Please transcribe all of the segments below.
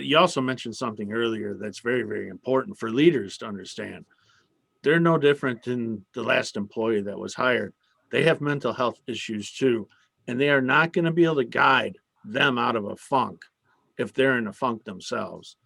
You also mentioned something earlier that's very, very important for leaders to understand. They're no different than the last employee that was hired. They have mental health issues too, and they are not going to be able to guide them out of a funk if they're in a funk themselves.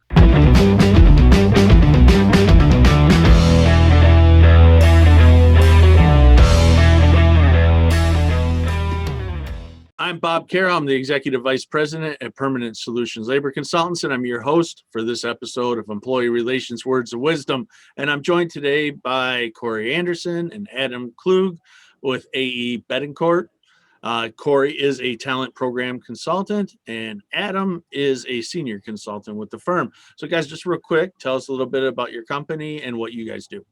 I'm Bob Carroll. I'm the Executive Vice President at Permanent Solutions Labor Consultants, and I'm your host for this episode of Employee Relations Words of Wisdom. And I'm joined today by Cori Anderson and Adam Klug with AEBetancourt. Cori is a talent program consultant, and Adam is a senior consultant with the firm. So, guys, just real quick, tell us a little bit about your company and what you guys do.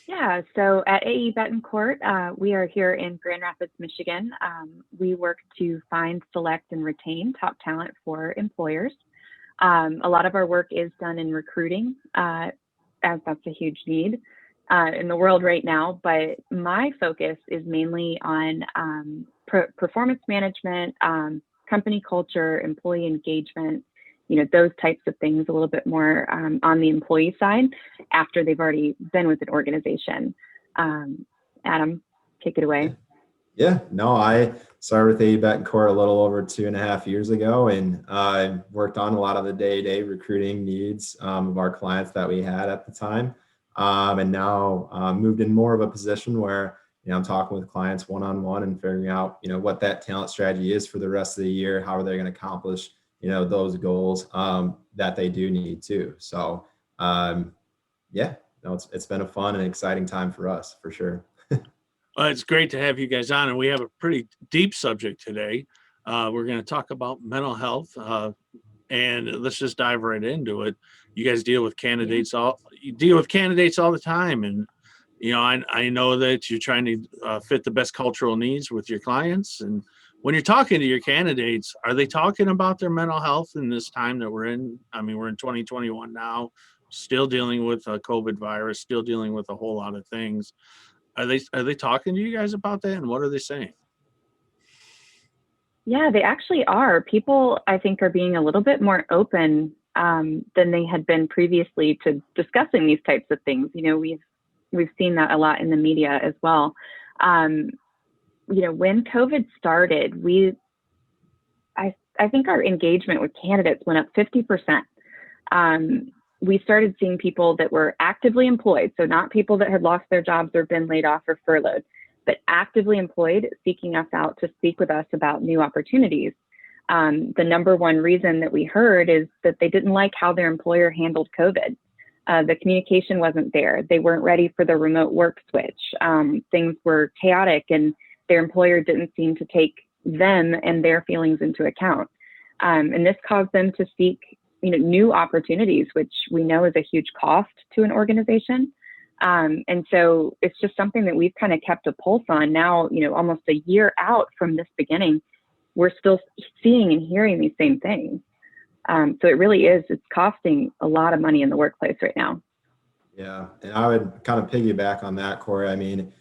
Yeah, so at AEBetancourt, we are here in Grand Rapids, Michigan. We work to find, select, and retain top talent for employers. A lot of our work is done in recruiting, as that's a huge need in the world right now. But my focus is mainly on performance management, company culture, employee engagement, those types of things, a little bit more on the employee side after they've already been with an organization. Adam, take it away. I started with AEBetancourt a little over 2.5 years ago, and I worked on a lot of the day-to-day recruiting needs of our clients that we had at the time. And now moved in more of a position where I'm talking with clients one-on-one and figuring out what that talent strategy is for the rest of the year. How are they going to accomplish those goals that they do need to. So it's been a fun and exciting time for us, for sure. Well, it's great to have you guys on, and we have a pretty deep subject today. We're going to talk about mental health, and let's just dive right into it. You guys deal with candidates all the time, and I know that you're trying to fit the best cultural needs with your clients. And when you're talking to your candidates, are they talking about their mental health in this time that we're in? I mean, we're in 2021 now, still dealing with a COVID virus, still dealing with a whole lot of things. Are they talking to you guys about that, and what are they saying? Yeah, they actually are. People, I think, are being a little bit more open than they had been previously to discussing these types of things. We've seen that a lot in the media as well. When COVID started, I think our engagement with candidates went up 50%. We started seeing people that were actively employed, so not people that had lost their jobs or been laid off or furloughed, but actively employed, seeking us out to speak with us about new opportunities. The number one reason that we heard is that they didn't like how their employer handled COVID. The communication wasn't there. They weren't ready for the remote work switch. Things were chaotic, and their employer didn't seem to take them and their feelings into account. And this caused them to seek new opportunities, which we know is a huge cost to an organization. And so it's just something that we've kind of kept a pulse on now, almost a year out from this beginning. We're still seeing and hearing these same things. So it really is, it's costing a lot of money in the workplace right now. Yeah. And I would kind of piggyback on that, Cori. I mean,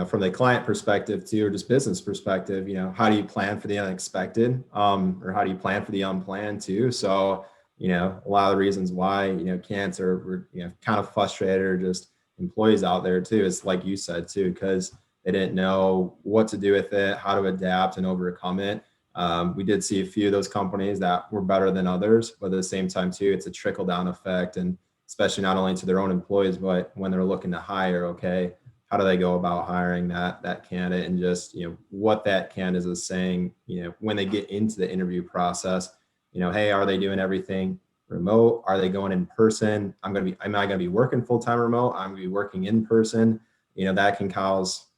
from the client perspective too, or just business perspective, how do you plan for the unexpected, or how do you plan for the unplanned too? So, a lot of the reasons why, candidates are, kind of frustrated, or just employees out there too, is like you said too, because they didn't know what to do with it, how to adapt and overcome it. We did see a few of those companies that were better than others, but at the same time too, it's a trickle down effect, and especially not only to their own employees, but when they're looking to hire, okay, how do they go about hiring that candidate, and just, what that candidate is saying, when they get into the interview process, hey, are they doing everything remote? Are they going in person? Am I going to be working full-time remote? I'm going to be working in person. That can cause,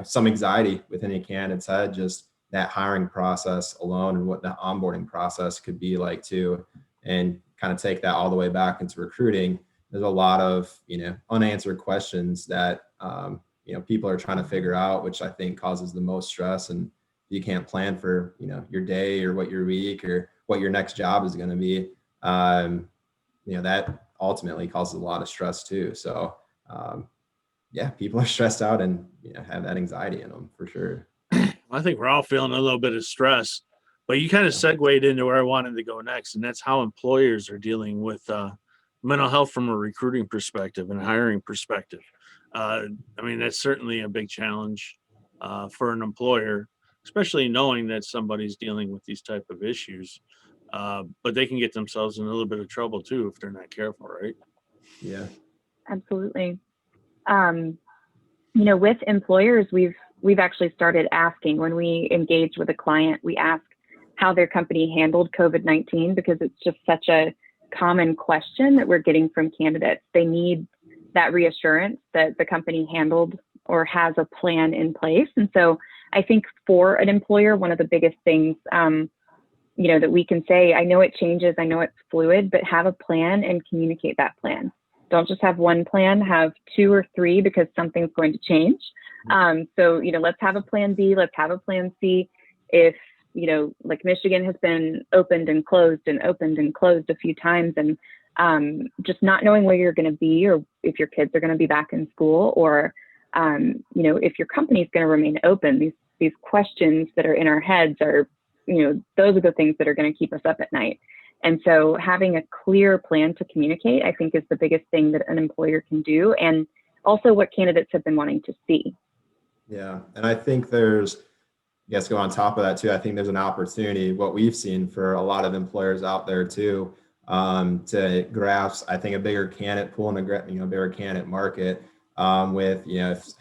some anxiety within a candidate's head, just that hiring process alone, and what the onboarding process could be like too, and kind of take that all the way back into recruiting. There's a lot of, unanswered questions that, people are trying to figure out, which I think causes the most stress. And you can't plan for, your day or what your week or what your next job is going to be. That ultimately causes a lot of stress too. So, people are stressed out and, have that anxiety in them for sure. I think we're all feeling a little bit of stress. But you kind of segued into where I wanted to go next, and that's how employers are dealing with mental health from a recruiting perspective and hiring perspective. I mean, that's certainly a big challenge for an employer, especially knowing that somebody's dealing with these type of issues. But they can get themselves in a little bit of trouble too if they're not careful, right? Yeah. Absolutely. With employers, we've actually started asking when we engage with a client, we ask how their company handled COVID-19 because it's just such a common question that we're getting from candidates. They need that reassurance that the company handled or has a plan in place. And so I think for an employer, one of the biggest things, that we can say, I know it changes, I know it's fluid, but have a plan and communicate that plan. Don't just have one plan, have 2 or 3 because something's going to change. So let's have a plan B, let's have a plan C. If, like Michigan has been opened and closed a few times, and just not knowing where you're going to be or if your kids are going to be back in school or, if your company is going to remain open, these questions that are in our heads are, those are the things that are going to keep us up at night. And so having a clear plan to communicate, I think, is the biggest thing that an employer can do, and also what candidates have been wanting to see. Yeah. And I think go on top of that too, I think there's an opportunity, what we've seen for a lot of employers out there too, to grasp, I think, a bigger candidate pool and a bigger candidate market with, if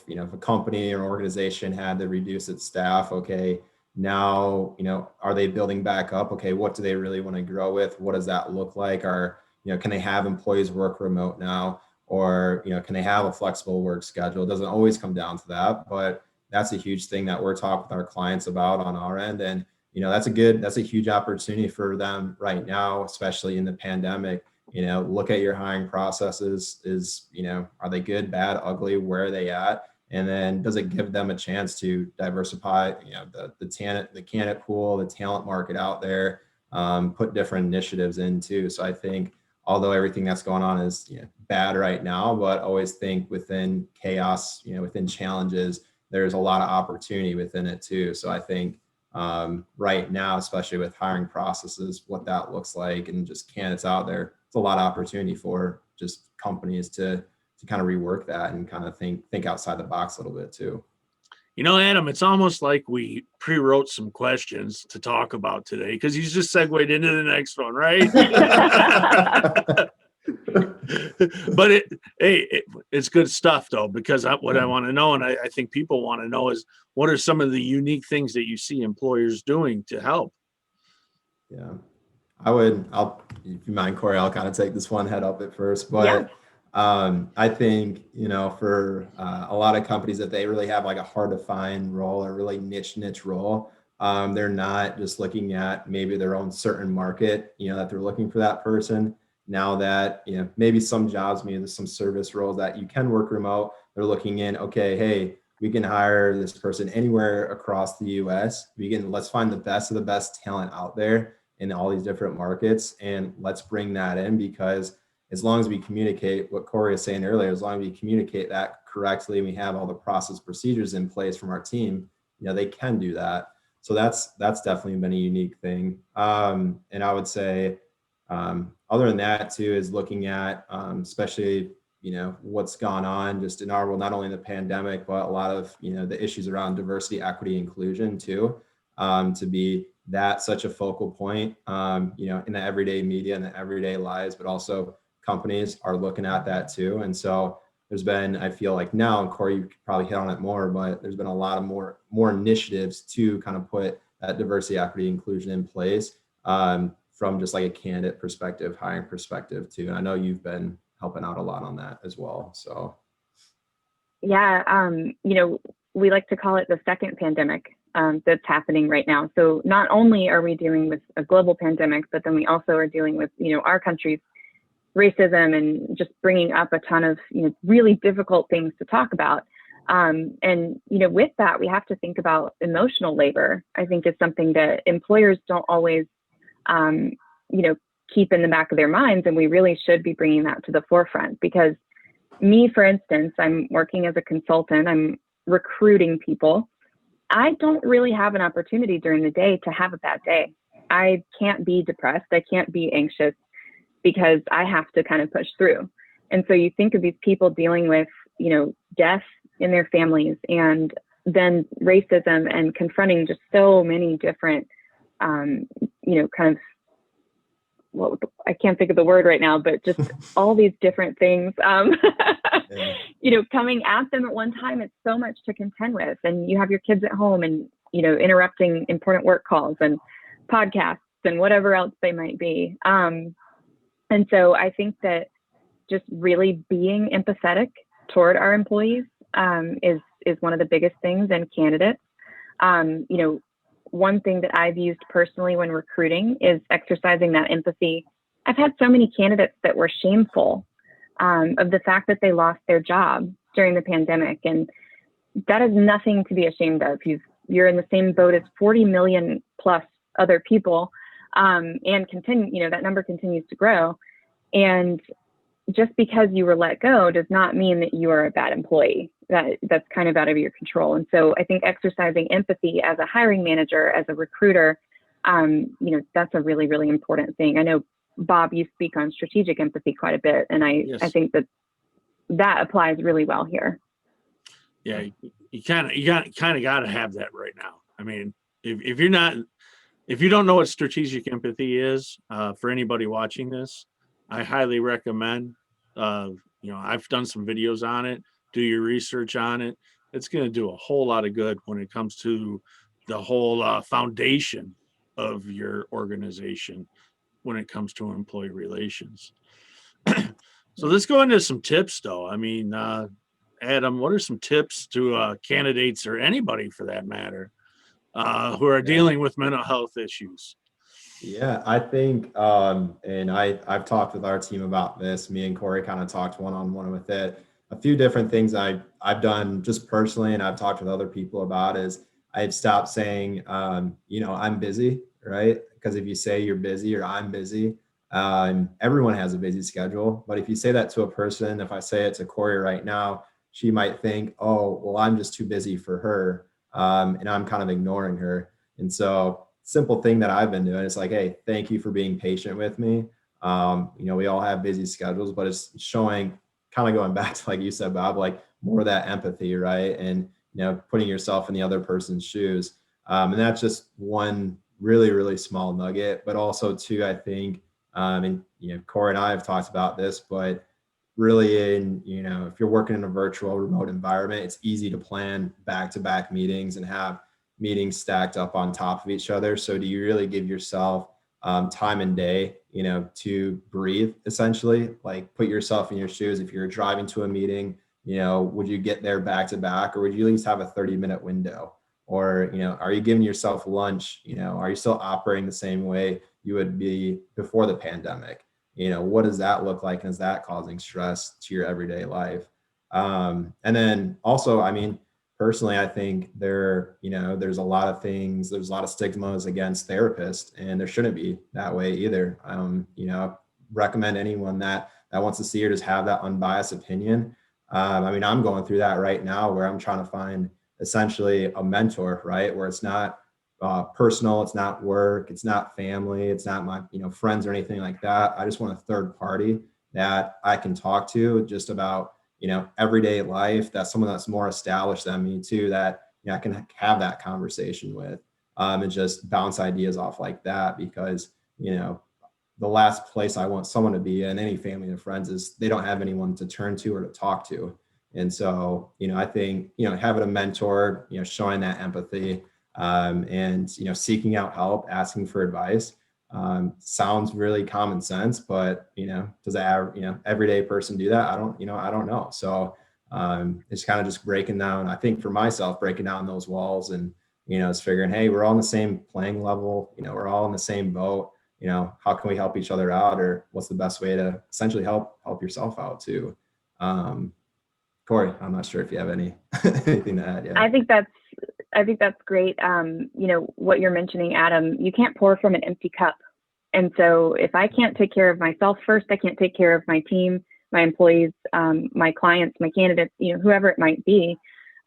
a company or organization had to reduce its staff, okay, now, are they building back up? Okay, what do they really want to grow with? What does that look like? Can they have employees work remote now? Or, can they have a flexible work schedule? It doesn't always come down to that, but that's a huge thing that we're talking with our clients about on our end. And, that's a huge opportunity for them right now, especially in the pandemic. Look at your hiring processes. Are they good, bad, ugly? Where are they at? And then does it give them a chance to diversify, the candidate pool, the talent market out there, put different initiatives in too. So I think, although everything that's going on is bad right now, but always think within chaos, within challenges, there's a lot of opportunity within it too. So I think right now, especially with hiring processes, what that looks like and just candidates out there, it's a lot of opportunity for just companies to kind of rework that and kind of think outside the box a little bit too. Adam, it's almost like we pre-wrote some questions to talk about today because you just segued into the next one, right? But it's good stuff though, because what I want to know, and I think people want to know, is what are some of the unique things that you see employers doing to help? Yeah, if you mind, Cori, I'll kind of take this one head up at first, but yeah. I think, for a lot of companies that they really have like a hard to find role or really niche role, they're not just looking at maybe their own certain market, that they're looking for that person. Now that, maybe some jobs, maybe there's some service roles that you can work remote, they're looking in, okay, hey, we can hire this person anywhere across the US. Let's find the best of the best talent out there in all these different markets. And let's bring that in, because as long as we communicate what Cori was saying earlier, as long as we communicate that correctly and we have all the process procedures in place from our team, they can do that. So that's definitely been a unique thing. And I would say, other than that too, is looking at, especially, what's gone on just in our world, not only in the pandemic, but a lot of, the issues around diversity, equity, inclusion too, to be that such a focal point, in the everyday media and the everyday lives, but also companies are looking at that too. And so there's been, I feel like now, and Cori, you could probably hit on it more, but there's been a lot of more initiatives to kind of put that diversity, equity, inclusion in place, from just like a candidate perspective, hiring perspective too. And I know you've been helping out a lot on that as well. So. Yeah. We like to call it the second pandemic that's happening right now. So not only are we dealing with a global pandemic, but then we also are dealing with, our country's racism and just bringing up a ton of, really difficult things to talk about. And, with that, we have to think about emotional labor, I think, is something that employers don't always, keep in the back of their minds. And we really should be bringing that to the forefront, because me, for instance, I'm working as a consultant, I'm recruiting people. I don't really have an opportunity during the day to have a bad day. I can't be depressed. I can't be anxious because I have to kind of push through. And so you think of these people dealing with, death in their families, and then racism, and confronting just so many different, kind of, I can't think of the word right now, but just all these different things, coming at them at one time. It's so much to contend with. And you have your kids at home and, interrupting important work calls and podcasts and whatever else they might be. And so I think that just really being empathetic toward our employees is one of the biggest things in candidates. One thing that I've used personally when recruiting is exercising that empathy. I've had so many candidates that were shameful of the fact that they lost their job during the pandemic. And that is nothing to be ashamed of. You're in the same boat as 40 million plus other people, and that number continues to grow. And just because you were let go does not mean that you are a bad employee. That's kind of out of your control. And so I think exercising empathy as a hiring manager, as a recruiter, that's a really, really important thing. I know, Bob, you speak on strategic empathy quite a bit, and I think that applies really well here. Yeah, you kind of got to have that right now. I mean, if you don't know what strategic empathy is, for anybody watching this, I highly recommend. I've done some videos on it. Do your research on it. It's going to do a whole lot of good when it comes to the whole foundation of your organization when it comes to employee relations. So let's go into some tips, though. I mean, Adam, what are some tips to candidates, or anybody for that matter, who are dealing with mental health issues? Yeah, I think, and I've talked with our team about this. Me and Cori kind of talked one-on-one with it. A few different things I've done just personally, and I've talked with other people about, is I've stopped saying, I'm busy, right? Because if you say you're busy or I'm busy, everyone has a busy schedule. But if you say that to a person, if I say it to Cori right now, she might think, oh, well, I'm just too busy for her, and I'm kind of ignoring her. And so, simple thing that I've been doing is like, hey, thank you for being patient with me. We all have busy schedules, but it's showing, kind of going back to, like you said, Bob, like more of that empathy, right? And, putting yourself in the other person's shoes. And that's just one really, really small nugget, but also too, I think, and, Cori and I have talked about this, but really if you're working in a virtual remote environment, it's easy to plan back-to-back meetings and have meetings stacked up on top of each other. So do you really give yourself time and day, to breathe, essentially? Like, put yourself in your shoes. If you're driving to a meeting, would you get there back to back, or would you at least have a 30-minute window? Or, are you giving yourself lunch? Are you still operating the same way you would be before the pandemic? What does that look like? And is that causing stress to your everyday life? And then also, I mean, personally, I think there's a lot of things, there's a lot of stigmas against therapists, and there shouldn't be that way either. Recommend anyone that wants to see or just have that unbiased opinion. I'm going through that right now, where I'm trying to find essentially a mentor, right? Where it's not personal, it's not work, it's not family, it's not my, friends or anything like that. I just want a third party that I can talk to just about, everyday life, that's someone that's more established than me too, that I can have that conversation with, and just bounce ideas off like that. Because, the last place I want someone to be in, any family and friends, is they don't have anyone to turn to or to talk to. And so, I think, having a mentor, showing that empathy, and, seeking out help, asking for advice, sounds really common sense, but, does that, everyday person do that? I don't know. So, it's kind of just breaking down, I think for myself, breaking down those walls, and, it's figuring, hey, we're all on the same playing level, we're all in the same boat, how can we help each other out, or what's the best way to essentially help yourself out too? Cori, I'm not sure if you have anything to add. Yeah. I think that's great. What you're mentioning, Adam, you can't pour from an empty cup. And so if I can't take care of myself first, I can't take care of my team, my employees, my clients, my candidates, whoever it might be.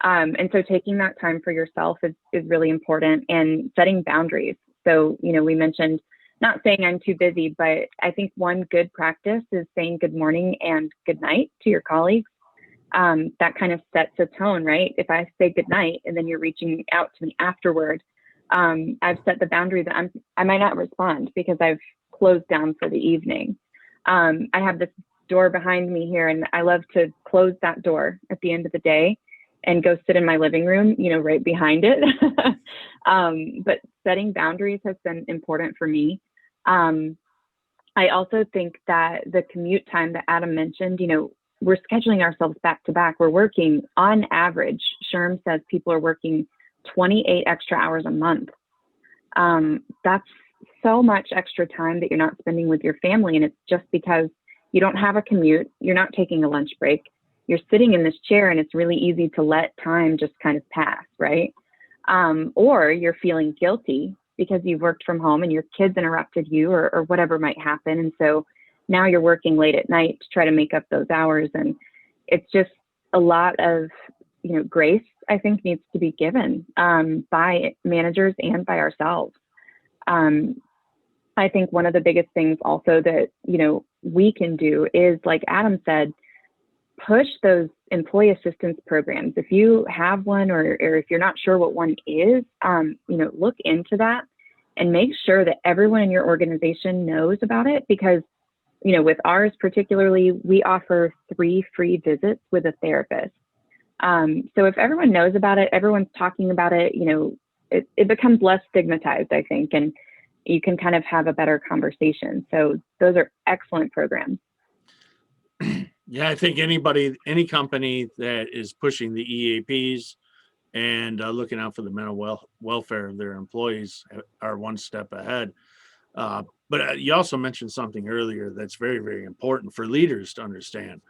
And so taking that time for yourself is really important, and setting boundaries. So, we mentioned not saying I'm too busy, but I think one good practice is saying good morning and good night to your colleagues. That kind of sets a tone, right? If I say good night and then you're reaching out to me afterward, I've set the boundary that I might not respond because I've closed down for the evening. I have this door behind me here, and I love to close that door at the end of the day and go sit in my living room, right behind it. But setting boundaries has been important for me. I also think that the commute time that Adam mentioned, we're scheduling ourselves back to back. We're working on average. SHRM says people are working 28 extra hours a month. That's so much extra time that you're not spending with your family. And it's just because you don't have a commute. You're not taking a lunch break. You're sitting in this chair, and it's really easy to let time just kind of pass, right? Or you're feeling guilty because you've worked from home and your kids interrupted you, or whatever might happen. And so now you're working late at night to try to make up those hours. And it's just a lot of, grace, I think, needs to be given by managers and by ourselves. I think one of the biggest things also that, we can do is, like Adam said, push those employee assistance programs. If you have one, or if you're not sure what one is, look into that and make sure that everyone in your organization knows about it, because, with ours particularly, we offer 3 free visits with a therapist. So if everyone knows about it, everyone's talking about it, it becomes less stigmatized, I think, and you can kind of have a better conversation. So those are excellent programs. Yeah, I think any company that is pushing the EAPs and looking out for the mental welfare of their employees are one step ahead. But you also mentioned something earlier that's very, very important for leaders to understand.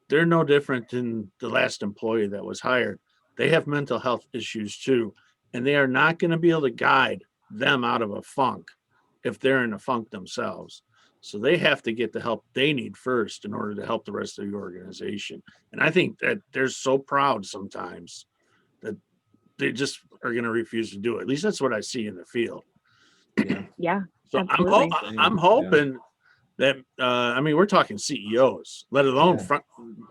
They're no different than the last employee that was hired. They have mental health issues too, and they are not going to be able to guide them out of a funk if they're in a funk themselves. So they have to get the help they need first in order to help the rest of the organization. And I think that they're so proud sometimes that they just are going to refuse to do it. At least that's what I see in the field. Yeah. So absolutely. I'm hoping that, we're talking CEOs, let alone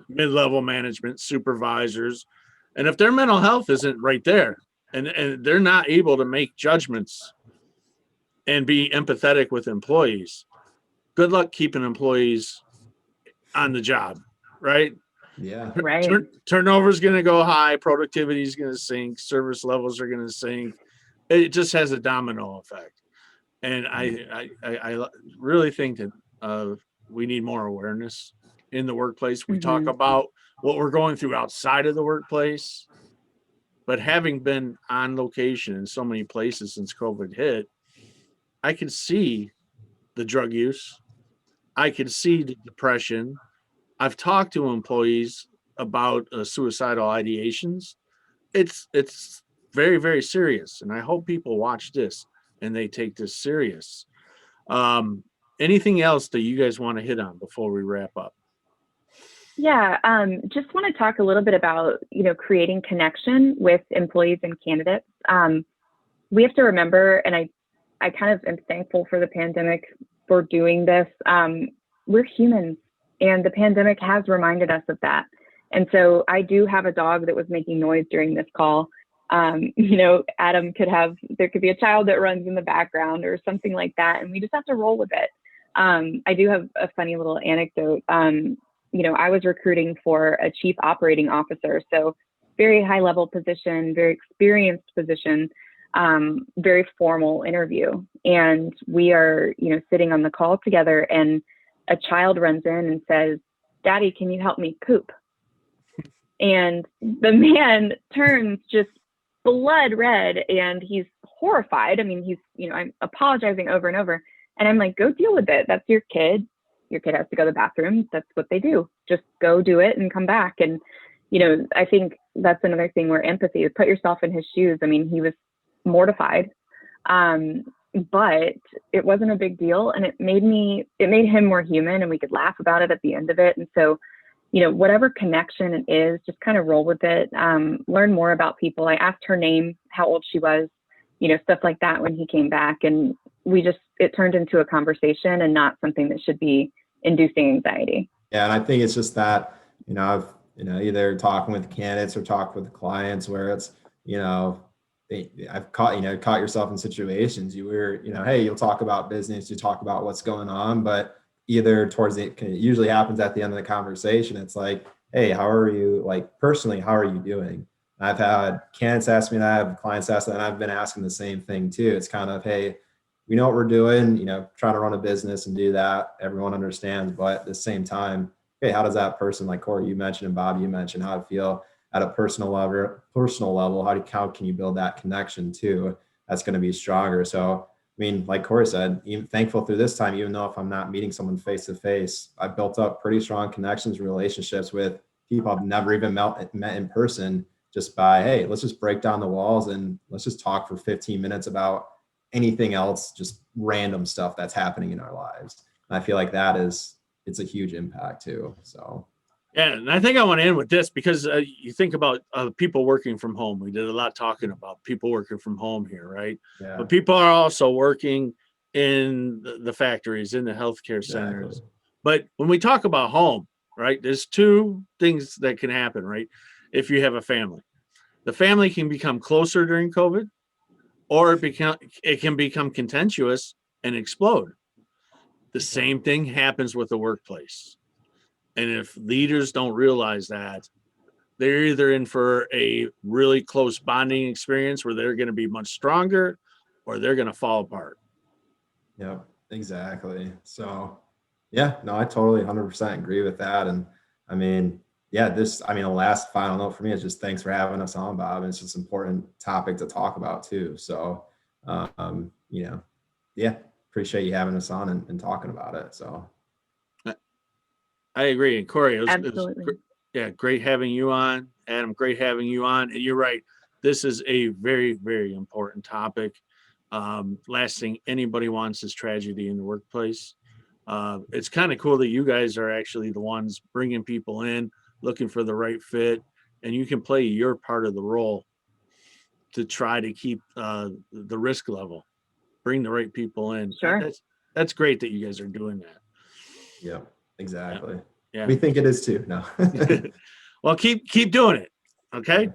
mid-level management, supervisors. And if their mental health isn't right there, and they're not able to make judgments and be empathetic with employees, good luck keeping employees on the job, right? Yeah. Right. Turnover is going to go high. Productivity is going to sink. Service levels are going to sink. It just has a domino effect. And I really think that we need more awareness in the workplace. We talk about what we're going through outside of the workplace, but having been on location in so many places since COVID hit, I can see the drug use. I can see the depression. I've talked to employees about suicidal ideations. It's very, very serious. And I hope people watch this and they take this serious. Anything else that you guys want to hit on before we wrap up? Yeah, just want to talk a little bit about, creating connection with employees and candidates. We have to remember, and I kind of am thankful for the pandemic for doing this. We're humans, and the pandemic has reminded us of that. And so I do have a dog that was making noise during this call. Adam there could be a child that runs in the background or something like that, and we just have to roll with it. I do have a funny little anecdote. I was recruiting for a chief operating officer, so very high level position, very experienced position, very formal interview. And we are, sitting on the call together, and a child runs in and says, "Daddy, can you help me poop?" And the man turns just blood red, and he's horrified. I'm apologizing over and over. And I'm like, go deal with it. That's your kid. Your kid has to go to the bathroom. That's what they do. Just go do it and come back. And, I think that's another thing where empathy is, put yourself in his shoes. He was mortified, but it wasn't a big deal. And it made him more human, and we could laugh about it at the end of it. And so, whatever connection it is, just kind of roll with it. Learn more about people. I asked her name, how old she was, stuff like that when he came back. And it turned into a conversation and not something that should be inducing anxiety. Yeah. And I think it's just that, I've, either talking with candidates or talk with clients where it's, I've caught yourself in situations hey, you'll talk about business, you talk about what's going on, but either it usually happens at the end of the conversation. It's like, hey, how are you, like personally, how are you doing? I've had candidates ask me that, I have clients ask that, and I've been asking the same thing too. It's kind of, hey, we know what we're doing, trying to run a business and do that. Everyone understands, but at the same time, hey, how does that person, like Cori, you mentioned, and Bob, you mentioned, how to feel at a personal level, how can you build that connection too? That's going to be stronger. So, I mean, like Cori said, even thankful through this time, even though if I'm not meeting someone face to face, I've built up pretty strong connections, relationships with people I've never even met in person, just by, hey, let's just break down the walls and let's just talk for 15 minutes about anything else, just random stuff that's happening in our lives. And I feel like it's a huge impact too. So. Yeah, and I think I want to end with this because you think about people working from home. We did a lot talking about people working from home here, right? Yeah. But people are also working in the factories, in the healthcare centers. Exactly. But when we talk about home, right, there's two things that can happen, right? If you have a family, the family can become closer during COVID, or it can become contentious and explode. The same thing happens with the workplace. And if leaders don't realize that, they're either in for a really close bonding experience where they're going to be much stronger, or they're going to fall apart. Yeah, exactly. So yeah, no, I totally 100% agree with that. And I mean, yeah, the last final note for me is just thanks for having us on, Bob. It's just an important topic to talk about too. So, yeah, appreciate you having us on and talking about it. So. I agree. And Cori, Absolutely. Great having you on. Adam, great having you on. And you're right. This is a very, very important topic. Last thing anybody wants is tragedy in the workplace. It's kind of cool that you guys are actually the ones bringing people in, looking for the right fit, and you can play your part of the role to try to keep the risk level, bring the right people in. Sure. That's great that you guys are doing that. Yeah, exactly. Yeah. We think it is too. No. Well, keep doing it. Okay.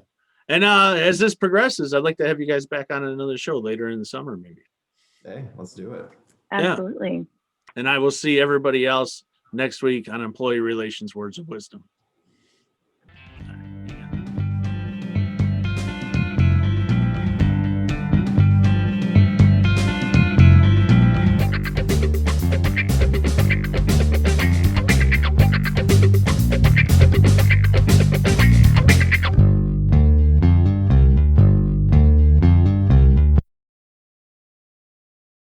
And as this progresses, I'd like to have you guys back on another show later in the summer, maybe. Hey, let's do it. Absolutely. And I will see everybody else next week on Employee Relations Words of Wisdom.